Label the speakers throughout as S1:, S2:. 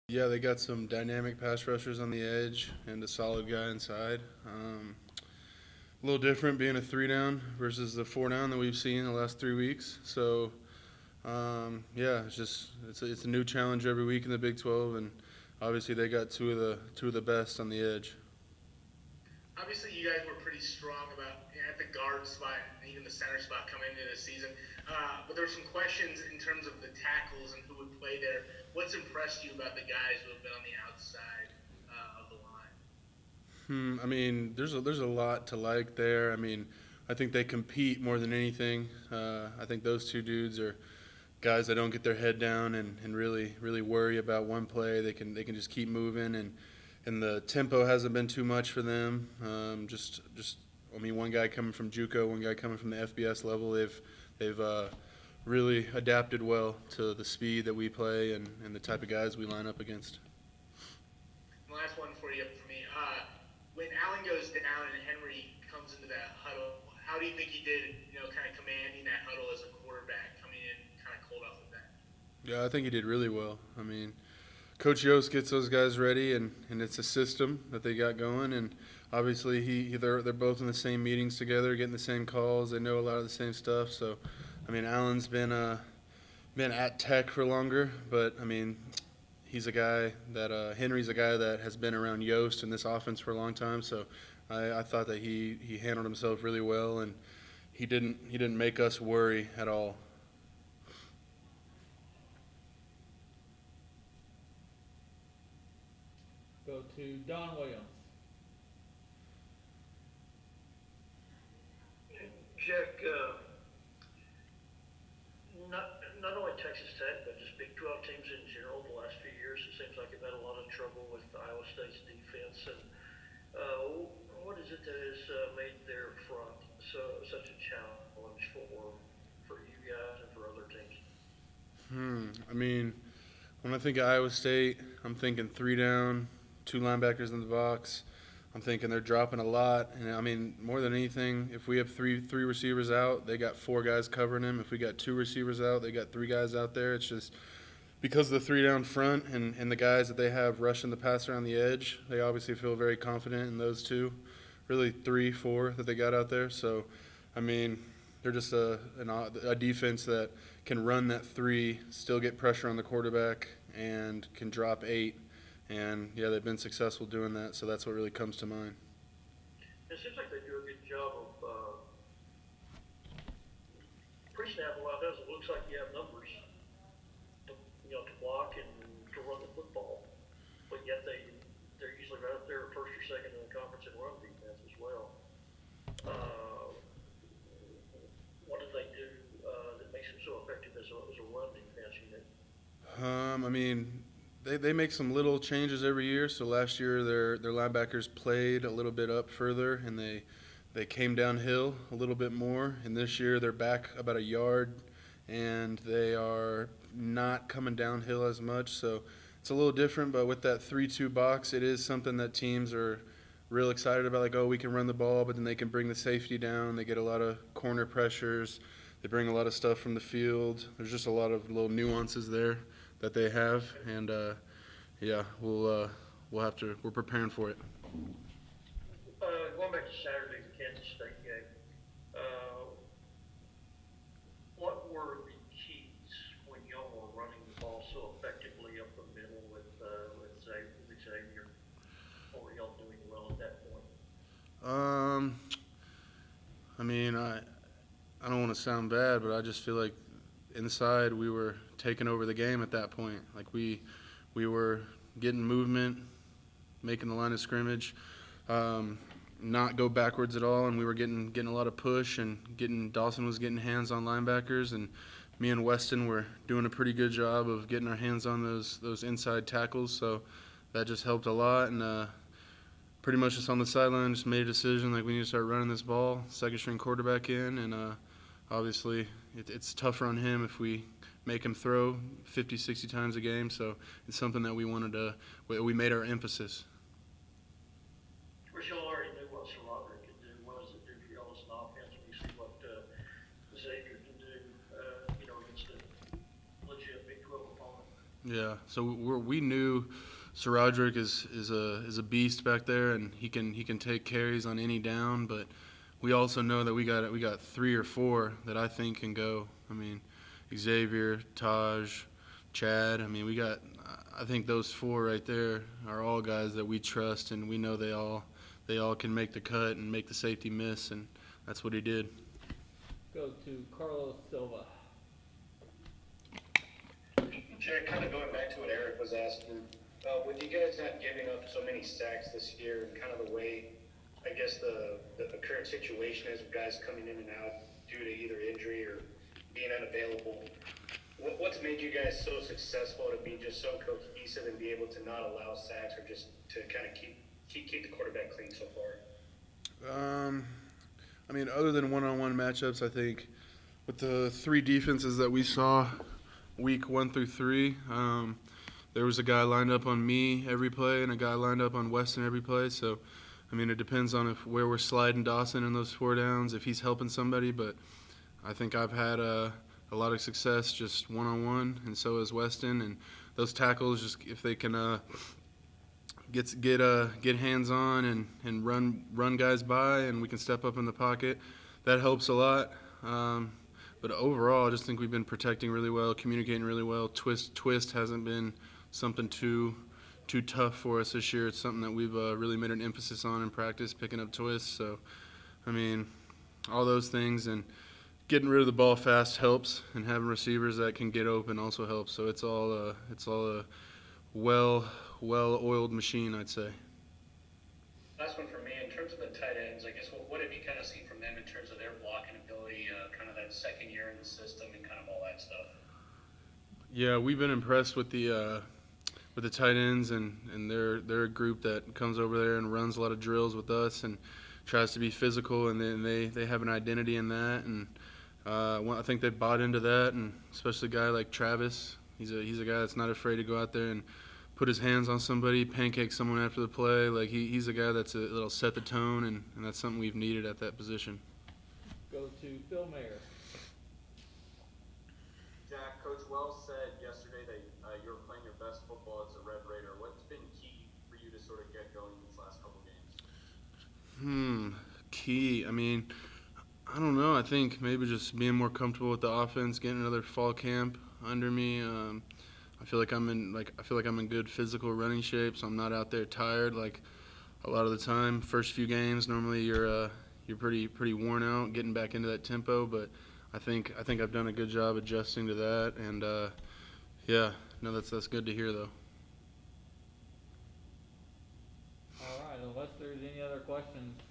S1: Yeah, they got some dynamic pass rushers on the edge and a solid guy inside. A little different being a three down versus the four down that we've seen in the last 3 weeks. So yeah, it's a new challenge every week in the Big 12, and obviously they got two of the best on the edge.
S2: Obviously, you guys were pretty strong about at the guard spot and even the center spot coming into the season. But there were some questions in terms of the tackles and who would play there. What's impressed you about the guys who have been on the outside of the line?
S1: I mean, there's a lot to like there. I mean, I think they compete more than anything. I think those two dudes are guys that don't get their head down and really worry about one play. They can just keep moving, and the tempo hasn't been too much for them. Just I mean, one guy coming from JUCO, one guy coming from the FBS level. They've really adapted well to the speed that we play and the type of guys we line up against.
S2: And last one for you for me. When Allen goes down and Henry comes into that huddle, how do you think he did? Kind of commanding that huddle as a quarterback, coming in kind of cold off the bench.
S1: Yeah, I think he did really well. I mean, Coach Yost gets those guys ready, and it's a system that they got going. And obviously, they're both in the same meetings together, getting the same calls. They know a lot of the same stuff. So, I mean, Allen's been at Tech for longer, but I mean, he's a guy that Henry's a guy that has been around Yost in this offense for a long time. So, I thought that he handled himself really well, and he didn't make us worry at all.
S3: Go to Don Williams.
S4: Jack, not only Texas Tech, but just Big 12 teams in general the last few years, it seems like they've had a lot of trouble with Iowa State's defense. And what is it that has made their front such a challenge for you guys and for other teams?
S1: I mean, when I think of Iowa State, I'm thinking three down, two linebackers in the box. I'm thinking they're dropping a lot, and I mean, more than anything, if we have three receivers out, they got four guys covering them. If we got two receivers out, they got three guys out there. It's just because of the three down front and the guys that they have rushing the passer on the edge, they obviously feel very confident in those two, really three, four that they got out there. So, I mean, they're just a defense that can run that three, still get pressure on the quarterback, and can drop eight. And, yeah, they've been successful doing that, so that's what really comes to mind.
S4: It seems like they do a good job of pre-snap. A lot of times it looks like you have numbers, to block and to run the football, but yet they're usually right up there first or second in the conference in run defense as well. What do they do that makes them so effective as a run defense unit?
S1: I mean, they make some little changes every year. So last year their linebackers played a little bit up further, and they came downhill a little bit more. And this year they're back about a yard, and they are not coming downhill as much. So it's a little different. But with that 3-2 box, it is something that teams are real excited about. Like, oh, we can run the ball, but then they can bring the safety down. They get a lot of corner pressures. They bring a lot of stuff from the field. There's just a lot of little nuances there that they have, and yeah, we're preparing for it.
S4: Going back to Saturday, the Kansas State game, what were the keys when y'all were running the ball so effectively up the middle with Xavier? What were y'all doing well at that point?
S1: I mean, I don't want to sound bad, but I just feel like inside we were taking over the game at that point. Like we were getting movement, making the line of scrimmage, not go backwards at all, and we were getting a lot of push, and Dawson was getting hands on linebackers, and me and Weston were doing a pretty good job of getting our hands on those inside tackles. So that just helped a lot, and pretty much just on the sideline just made a decision like we need to start running this ball, second string quarterback in, and obviously it's tougher on him if we make him throw 50, 60 times a game. So it's something that we made our emphasis.
S4: Of course, y'all already knew what Roderick could do. What does it do for y'all as an offense when you see what Xavier can do, against a legit Big 12 opponent?
S1: Yeah, so we knew Roderick is a beast back there, and he can take carries on any down. But we also know that we got 3 or 4 that I think can go. I mean, Xavier, Taj, Chad. I mean, we got. I think those 4 right there are all guys that we trust, and we know they all can make the cut and make the safety miss, and that's what he did.
S3: Go to Carlos Silva.
S5: Jack, kind of going back to what Eric was asking, with you guys not giving up so many sacks this year and kind of the way, I guess, the current situation is with guys coming in and out due to either injury or being unavailable, what's made you guys so successful to be just so cohesive and be able to not allow sacks or just to kind of keep the quarterback clean so far?
S1: I mean, other than one-on-one matchups, I think with the 3 defenses that we saw week 1 through 3, there was a guy lined up on me every play and a guy lined up on Weston every play. So, I mean, it depends on where we're sliding Dawson in those 4 downs, if he's helping somebody. But I think I've had a lot of success just one-on-one, and so has Weston. And those tackles, just if they can get hands on and run guys by, and we can step up in the pocket, that helps a lot. But overall, I just think we've been protecting really well, communicating really well. Twist hasn't been something too tough for us this year. It's something that we've really made an emphasis on in practice, picking up twists. So, I mean, all those things, and getting rid of the ball fast helps, and having receivers that can get open also helps. So it's all a well-oiled machine, I'd say.
S5: Last one for me. In terms of the tight ends, I guess what have you kind of seen from them in terms of their blocking ability, kind of that second year in the system and kind of all that stuff?
S1: Yeah, we've been impressed with the tight ends, and they're a group that comes over there and runs a lot of drills with us and tries to be physical, and then they have an identity in that, and I think they bought into that, and especially a guy like Travis. He's a guy that's not afraid to go out there and put his hands on somebody, pancake someone after the play. Like he's a guy that'll set the tone, and that's something we've needed at that position.
S3: Go to Phil Mayer.
S6: Jack, Coach Wells said yesterday that you were playing your best football as a Red Raider. What's been key for you to sort of get going these last couple games?
S1: Key. I mean, I don't know. I think maybe just being more comfortable with the offense, getting another fall camp under me. I feel like I'm in good physical running shape, so I'm not out there tired like a lot of the time. First few games, normally you're pretty worn out getting back into that tempo, but I think I've done a good job adjusting to that, and yeah, no, that's good to hear though.
S3: All right, unless there's any other questions,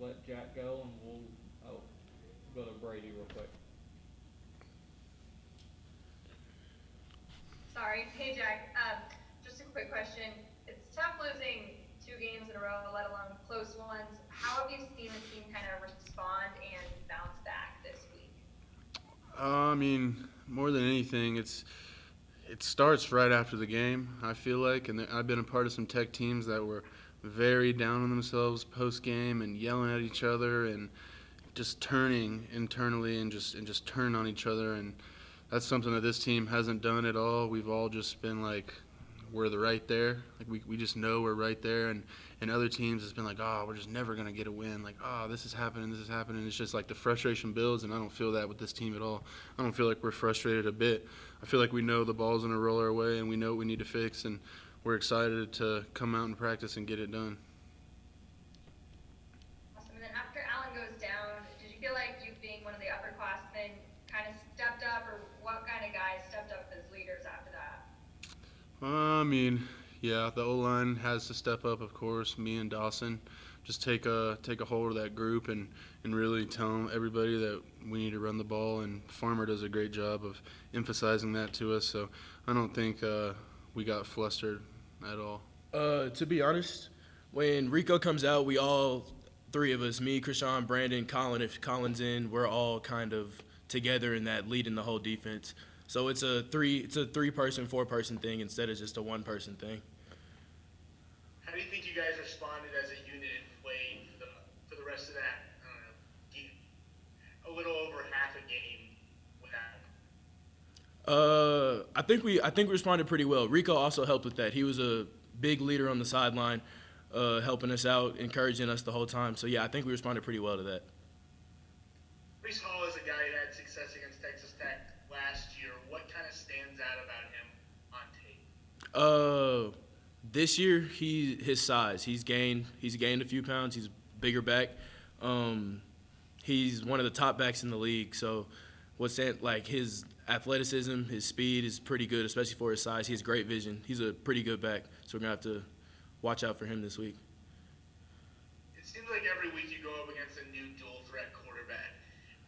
S3: let Jack go, and we'll go to Brady real quick.
S7: Sorry. Hey, Jack. Just a quick question. It's tough losing 2 games in a row, let alone close ones. How have you seen the team kind of respond and bounce back this week?
S1: I mean, more than anything, it starts right after the game, I feel like, and I've been a part of some Tech teams that were very down on themselves post-game and yelling at each other and just turning internally and just turn on each other, and that's something that this team hasn't done at all. We've all just been like, we're right there. Like we just know we're right there, and other teams it's been like, oh, we're just never gonna get a win. Like, oh, this is happening. It's just like the frustration builds, and I don't feel that with this team at all. I don't feel like we're frustrated a bit. I feel like we know the ball's gonna roll our way, and we know what we need to fix, and we're excited to come out and practice and get it done.
S7: Awesome. And then after Allen goes down, did you feel like you being one of the upperclassmen kind of stepped up, or what kind of guys stepped up as leaders after that?
S1: I mean, yeah, the O-line has to step up, of course. Me and Dawson just take a hold of that group and really tell everybody that we need to run the ball, and Farmer does a great job of emphasizing that to us. So I don't think we got flustered at all.
S8: To be honest, when Rico comes out, we all 3 of us, me, Krishan, Brandon, Colin, if Colin's in, we're all kind of together in that, leading the whole defense. So it's a 3-person, 4-person thing instead of just a 1-person thing.
S2: How do you think you guys responded as a unit and played for the rest of that, I don't know, a little over half a game without?
S8: I think we responded pretty well. Rico also helped with that. He was a big leader on the sideline, helping us out, encouraging us the whole time. So yeah, I think we responded pretty well to that.
S2: Reese Hall is a guy who had success against Texas Tech last year. What kind of stands out about him on tape?
S8: This year his size. He's gained a few pounds. He's a bigger back. He's one of the top backs in the league. So what's that, like, his athleticism, his speed is pretty good, especially for his size. He has great vision. He's a pretty good back. So we're gonna have to watch out for him this week.
S2: It seems like every week you go up against a new dual threat quarterback.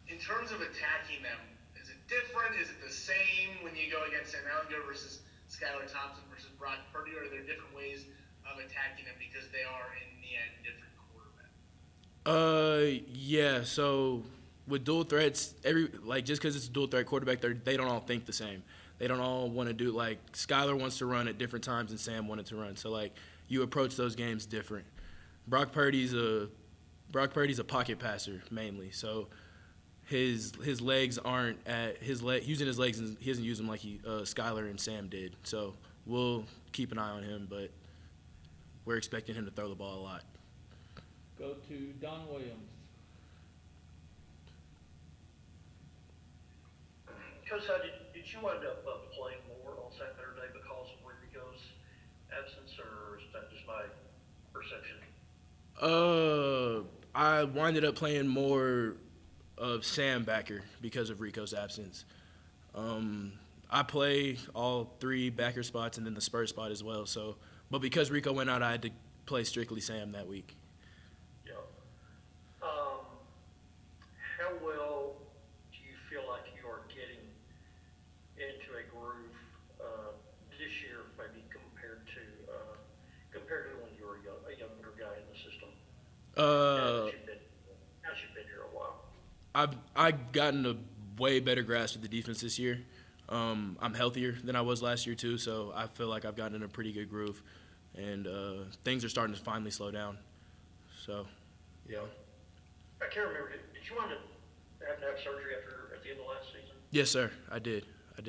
S2: In terms of attacking them, is it different? Is it the same when you go against Sam Ellinger versus Skylar Thompson versus Brock Purdy, or are there different ways of attacking them because they are in the end different quarterbacks?
S8: Yeah. So with dual threats, just because it's a dual threat quarterback, they don't all think the same. They don't all want to do, like, Skylar wants to run at different times and Sam wanted to run. So, like, you approach those games different. Brock Purdy's a pocket passer mainly. So his legs aren't using his legs, and he doesn't use them like Skylar and Sam did. So we'll keep an eye on him, but we're expecting him to throw the ball a lot.
S3: Go to Don Williams.
S4: Coach, how did you wind up playing more on Saturday because of Rico's absence, or is that just my perception?
S8: I winded up playing more of Sam backer because of Rico's absence. I play all three backer spots and then the spur spot as well. So, but because Rico went out, I had to play strictly Sam that week.
S4: Yeah. How well do you feel like you are getting into a groove this year, maybe compared to when you were a younger guy in the system? Now that you've been here a while.
S8: I've gotten a way better grasp of the defense this year. I'm healthier than I was last year too, so I feel like I've gotten in a pretty good groove, and things are starting to finally slow down. So, yeah.
S4: I can't remember. Did you wind up having to have surgery at the end of last season?
S8: Yes, sir. I did.
S4: Can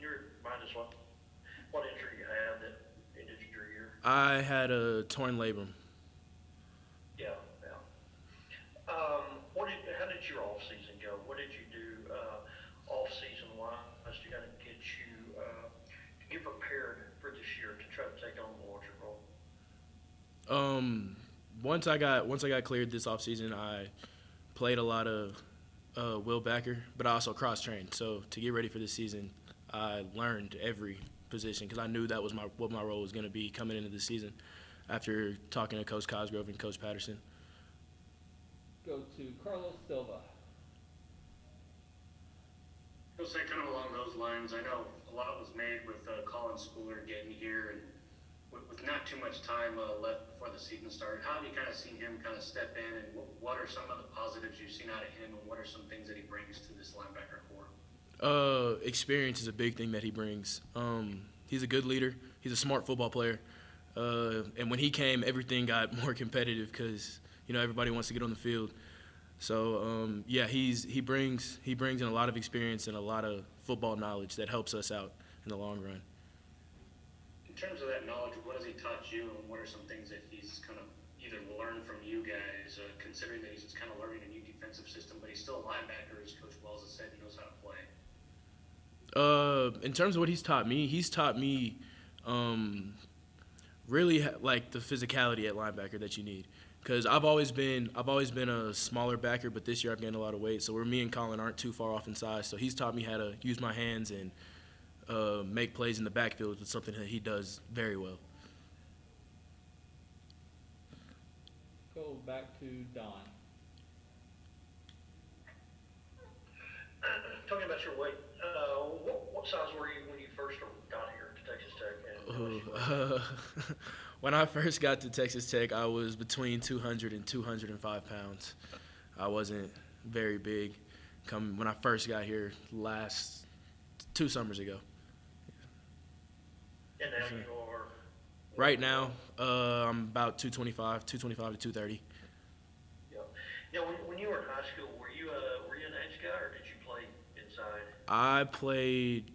S4: you remind us what injury you had that ended your year?
S8: I had a torn labrum.
S4: Yeah. How did your off season go? What did you do off season wise to kind of get you prepared for this year to try to take on the larger role?
S8: Once I got cleared this off season, I played a lot of Will Backer, but I also cross trained. So to get ready for this season, I learned every position because I knew that was what my role was going to be coming into the season. After talking to Coach Cosgrove and Coach Patterson.
S3: Go to Carlos Silva.
S5: I'll say kind of along those lines, I know a lot was made with Colin Spooler getting here, and with not too much time left before the season started, how have you kind of seen him kind of step in, and what are some of the positives you've seen out of him, and what are some things that he brings to this linebacker core?
S8: Experience is a big thing that he brings. He's a good leader. He's a smart football player. And when he came, everything got more competitive because, everybody wants to get on the field. So, he brings in a lot of experience and a lot of football knowledge that helps us out in the long run.
S5: In terms of that knowledge, what has he taught you, and what are some things that he's kind of either learned from you guys, considering that he's just kind of learning a new defensive system, but he's still a linebacker, as Coach Wells has said, he knows how to play?
S8: In terms of what he's taught me really like the physicality at linebacker that you need. Because I've always been a smaller backer, but this year I've gained a lot of weight. So where me and Colin aren't too far off in size. So he's taught me how to use my hands and make plays in the backfield, which is something that he does very well.
S3: Go back to Don.
S4: Talking about your weight, what size were you when you first got here to Texas Tech?
S8: When I first got to Texas Tech, I was between 200 and 205 pounds. I wasn't very big when I first got here last 2 summers ago.
S4: And now you are?
S8: Right now, I'm about 225 to 230.
S4: Yeah. Now, when you were in high school, were you an edge guy, or did you play inside?
S8: I played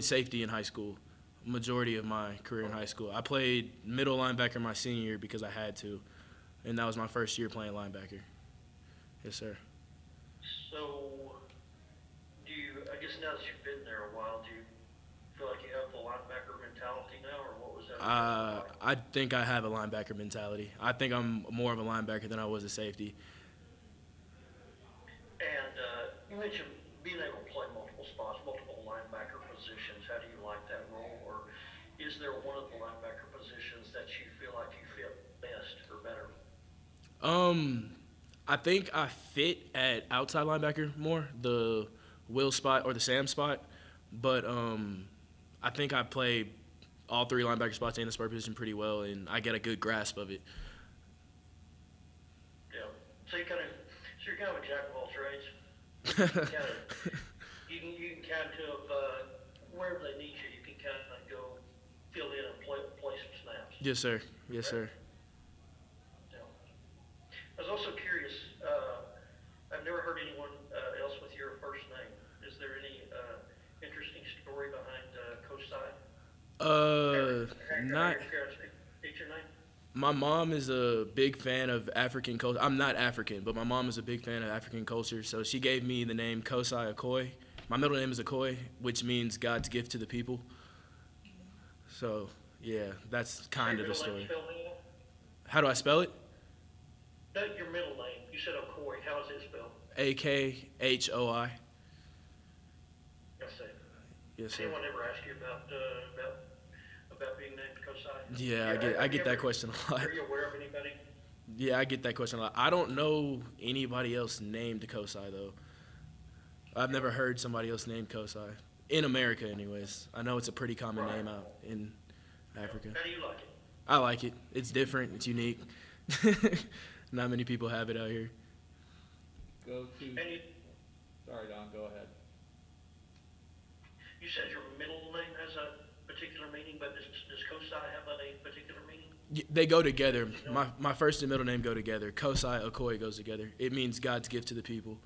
S8: safety in high school, majority of my career in high school. I played middle linebacker my senior year because I had to, and that was my first year playing linebacker. Yes, sir.
S4: So, I guess now that you've been there a while, do you feel like you have the linebacker mentality now, or what was that? Like?
S8: I think I have a linebacker mentality. I think I'm more of a linebacker than I was a safety.
S4: And you mentioned being able to play multiple spots, multiple linebacker positions. How do you like that role? Or is there one of the linebacker positions that you feel like you fit best or better?
S8: I think I fit at outside linebacker more, the Will spot or the Sam spot. But I think I play all three linebacker spots and the spur position pretty well, and I get a good grasp of it.
S4: Yeah. So you're kind of a jack of all trades. You can kind of wherever they need you, you can kind of go fill in and play some snaps.
S8: Yes, sir. Yes, sir.
S4: Yeah. I was also curious. I've never heard anyone else with your first name. Is there any interesting story behind Kosai?
S8: Not.
S4: Speak your name.
S8: My mom is a big fan of African culture. I'm not African, but my mom is a big fan of African culture, so she gave me the name Kosai Okoye. My middle name is Okoye, which means God's gift to the people. So, yeah, that's kind of the story. How do I spell it?
S4: Not your middle name. You said Okoye. How is it spelled?
S8: Akhoi.
S4: I see.
S8: Yes, sir.
S4: Anyone ever ask you about being named Kosai?
S8: Yeah, I get that question a lot.
S4: Are you aware of anybody?
S8: Yeah, I get that question a lot. I don't know anybody else named Kosai, though. I've never heard somebody else named Kosai. In America, anyways. I know it's a pretty common name out in Africa.
S4: How do you like it?
S8: I like it. It's different. It's unique. Not many people have it out here.
S3: Sorry, Don, go ahead.
S4: You said your middle name has a particular meaning, but does Kosai have a particular meaning?
S8: They go together. My first and middle name go together. Kosai Okoye goes together. It means God's gift to the people.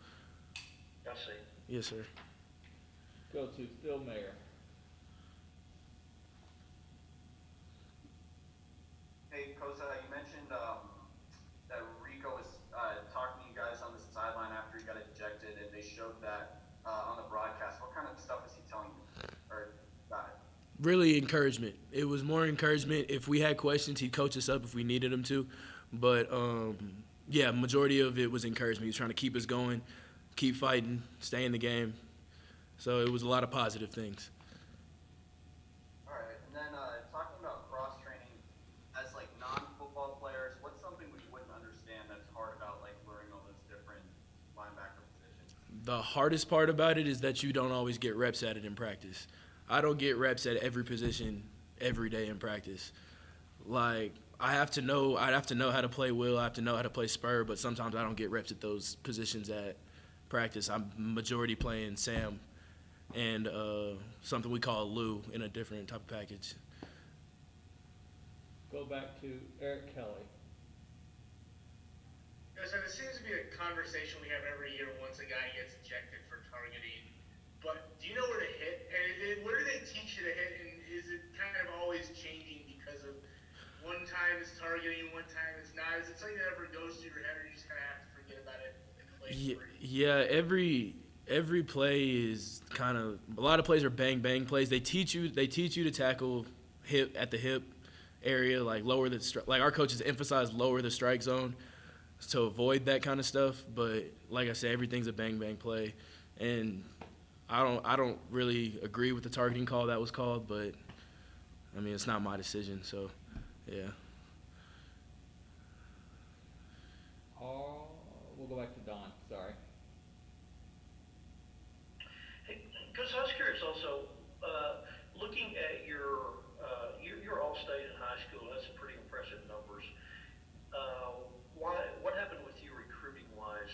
S4: I see.
S8: Yes, sir.
S3: Go to Still Mayor.
S6: Hey, Kosai, you mentioned that Rico was talking to you guys on the sideline after he got ejected, and they showed that on the broadcast. What kind of stuff is he telling you? Or about it?
S8: Really encouragement. It was more encouragement. If we had questions, he'd coach us up if we needed him to. But, yeah, majority of it was encouragement. He was trying to keep us going, keep fighting, stay in the game. So it was a lot of positive things.
S6: All right, and then talking about cross-training, as, like, non-football players, what's something we wouldn't understand that's hard about, like, learning all those different linebacker positions?
S8: The hardest part about it is that you don't always get reps at it in practice. I don't get reps at every position every day in practice. Like, I'd have to know how to play Will, I have to know how to play Spur, but sometimes I don't get reps at those positions at practice. I'm majority playing Sam and something we call Lou in a different type of package.
S3: Go back to Eric Kelly.
S2: So this seems to be a conversation we have every year once a guy gets ejected for targeting. But do you know where to hit? And where do they teach you to hit? And is it kind of always changing because of one time it's targeting, one time it's not? Is it something that ever goes through your head, or you just kind of have to forget about it and play free?
S8: Yeah, every play is kind of, a lot of plays are bang bang plays. They teach you to tackle at the hip area, like lower the like our coaches emphasize lower the strike zone to avoid that kind of stuff. But like I said, everything's a bang bang play, and I don't really agree with the targeting call that was called, but I mean it's not my decision, so yeah.
S3: We'll go back to Don. Sorry.
S4: Because I was curious also, looking at your All-State in high school, that's some pretty impressive numbers. What happened with you recruiting-wise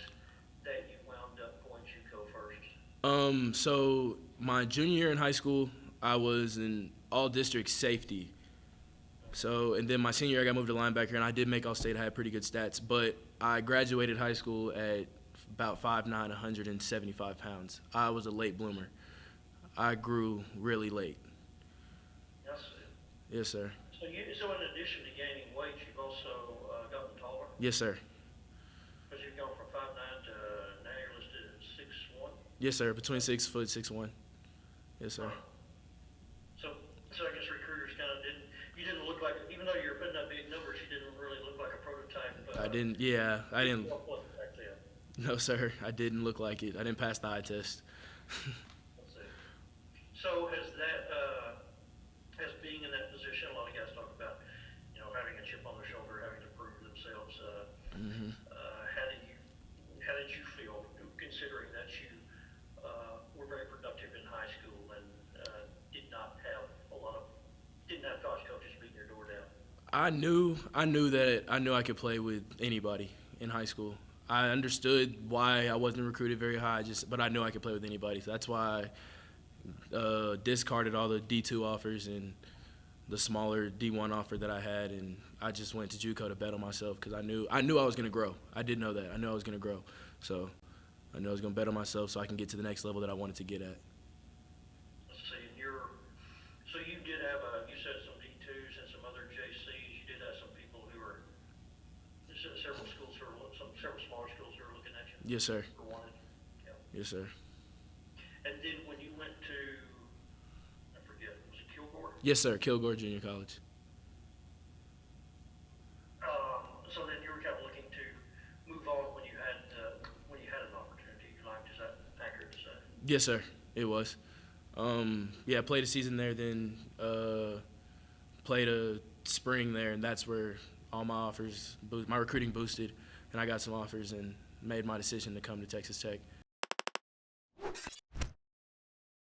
S4: that you wound up going JUCO first?
S8: So my junior year in high school, I was an all-district safety. So, and then my senior year, I got moved to linebacker, and I did make All-State. I had pretty good stats, but I graduated high school at about 5'9", 175 pounds. I was a late bloomer. I grew really late.
S4: I see.
S8: Yes, sir.
S4: So so in addition to gaining weight, you've also gotten taller?
S8: Yes, sir.
S4: Because you've gone from 5'9" to now you're listed at 6'1"?
S8: Yes, sir. Between 6 foot, 6'1". Yes, sir.
S4: So I guess recruiters kind of you didn't look like, even though you were putting up big numbers, you didn't really look like a prototype.
S8: I didn't.
S4: What was it back then?
S8: No, sir. I didn't look like it. I didn't pass the eye test.
S4: Let's see. So has has being in that position, a lot of guys talk about, having a chip on their shoulder, having to prove themselves. How did you feel, considering that you were very productive in high school and didn't have college coaches beating your door down?
S8: I knew I could play with anybody in high school. I understood why I wasn't recruited very high, but I knew I could play with anybody. So that's why I discarded all the D2 offers and the smaller D1 offer that I had, and I just went to JUCO to bet on myself because I knew I was going to grow. I did know that. I knew I was going to grow. So I knew I was going to bet on myself so I can get to the next level that I wanted to get at.
S4: Let's see, so you did have you said some D2s and some other JCs. You did have some people who were, several smaller schools who were looking at you?
S8: Yes, sir.
S4: Or wanted? Yeah.
S8: Yes, sir.
S4: And then when you went to, I forget, was it Kilgore?
S8: Yes, sir. Kilgore Junior College.
S4: So then you were kind of looking to move on when you had an opportunity, if you like. Is that accurate to say?
S8: Yes, sir. It was. I played a season there, then played a spring there, and that's where all my offers, my recruiting boosted, and I got some offers and made my decision to come to Texas Tech.